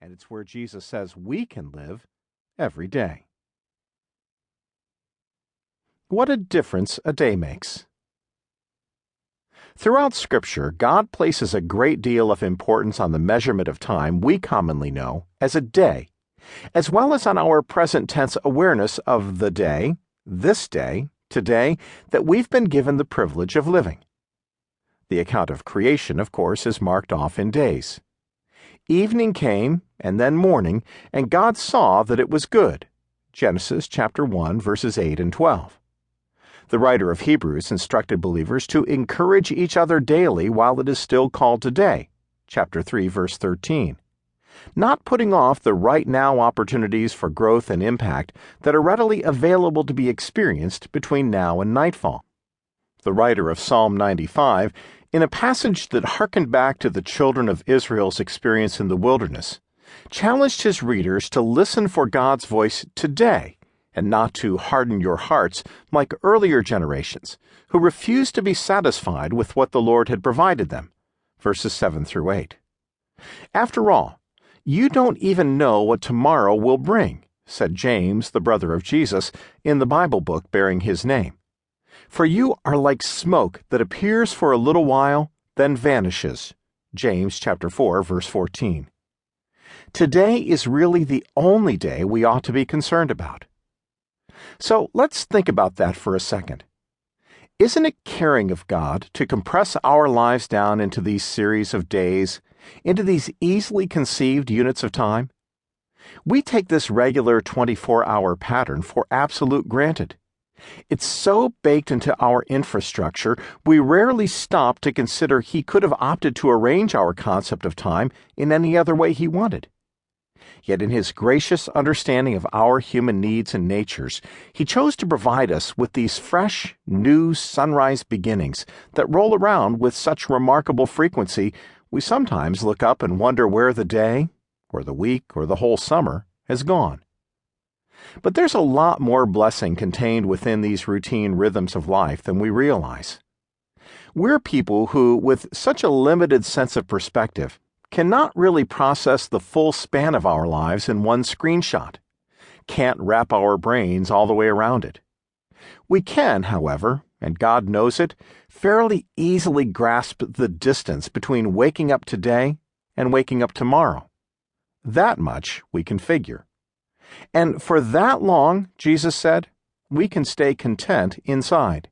and it's where Jesus says we can live every day. What a difference a day makes. Throughout Scripture, God places a great deal of importance on the measurement of time we commonly know as a day, as well as on our present tense awareness of the day, this day, today, that we've been given the privilege of living. The account of creation, of course, is marked off in days. Evening came, and then morning, and God saw that it was good. Genesis chapter 1, verses 8 and 12. The writer of Hebrews instructed believers to encourage each other daily while it is still called today, chapter 3, verse 13, not putting off the right now opportunities for growth and impact that are readily available to be experienced between now and nightfall. The writer of Psalm 95, in a passage that harkened back to the children of Israel's experience in the wilderness, challenged his readers to listen for God's voice today and not to harden your hearts like earlier generations who refused to be satisfied with what the Lord had provided them. Verses 7 through 8. After all, you don't even know what tomorrow will bring, said James, the brother of Jesus, in the Bible book bearing his name. For you are like smoke that appears for a little while, then vanishes. James chapter 4, verse 14. Today is really the only day we ought to be concerned about. So let's think about that for a second. Isn't it caring of God to compress our lives down into these series of days, into these easily conceived units of time? We take this regular 24-hour pattern for absolute granted. It's so baked into our infrastructure, we rarely stop to consider He could have opted to arrange our concept of time in any other way He wanted. Yet in His gracious understanding of our human needs and natures, He chose to provide us with these fresh, new sunrise beginnings that roll around with such remarkable frequency we sometimes look up and wonder where the day, or the week, or the whole summer has gone. But there's a lot more blessing contained within these routine rhythms of life than we realize. We're people who, with such a limited sense of perspective, cannot really process the full span of our lives in one screenshot, can't wrap our brains all the way around it. We can, however, and God knows it, fairly easily grasp the distance between waking up today and waking up tomorrow. That much we can figure. And for that long, Jesus said, we can stay content inside.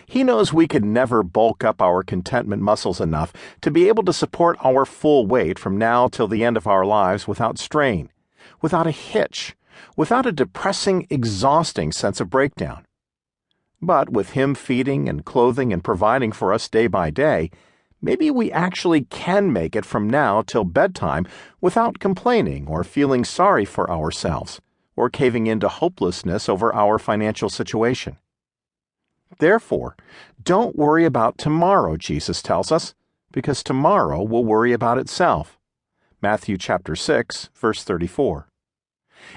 He knows we could never bulk up our contentment muscles enough to be able to support our full weight from now till the end of our lives without strain, without a hitch, without a depressing, exhausting sense of breakdown. But with Him feeding and clothing and providing for us day by day, maybe we actually can make it from now till bedtime without complaining or feeling sorry for ourselves or caving into hopelessness over our financial situation. Therefore, don't worry about tomorrow, Jesus tells us, because tomorrow will worry about itself. Matthew chapter 6, verse 34.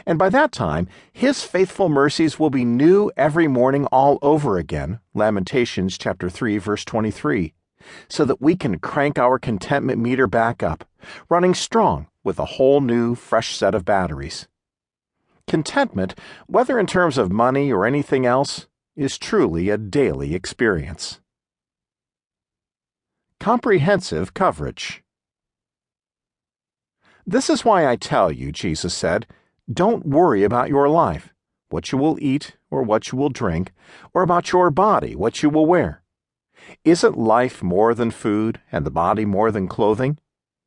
And by that time, His faithful mercies will be new every morning all over again, Lamentations chapter 3, verse 23, so that we can crank our contentment meter back up, running strong with a whole new, fresh set of batteries. Contentment, whether in terms of money or anything else, is truly a daily experience. Comprehensive coverage. This is why I tell you, Jesus said, don't worry about your life, what you will eat or what you will drink, or about your body, what you will wear. Isn't life more than food and the body more than clothing?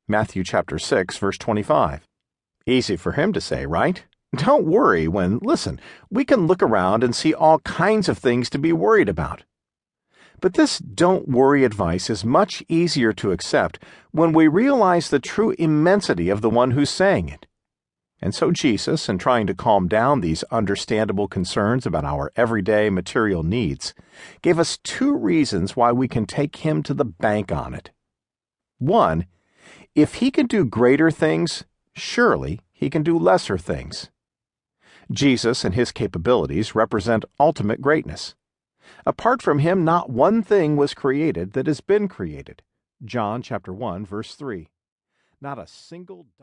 Matthew chapter 6, verse 25. Easy for Him to say, right? Don't worry when, listen, we can look around and see all kinds of things to be worried about. But this don't worry advice is much easier to accept when we realize the true immensity of the one who's saying it. And so Jesus, in trying to calm down these understandable concerns about our everyday material needs, gave us two reasons why we can take Him to the bank on it. One, if He can do greater things, surely He can do lesser things. Jesus and His capabilities represent ultimate greatness. Apart from Him, not one thing was created that has been created. John chapter 1, verse 3. Not a single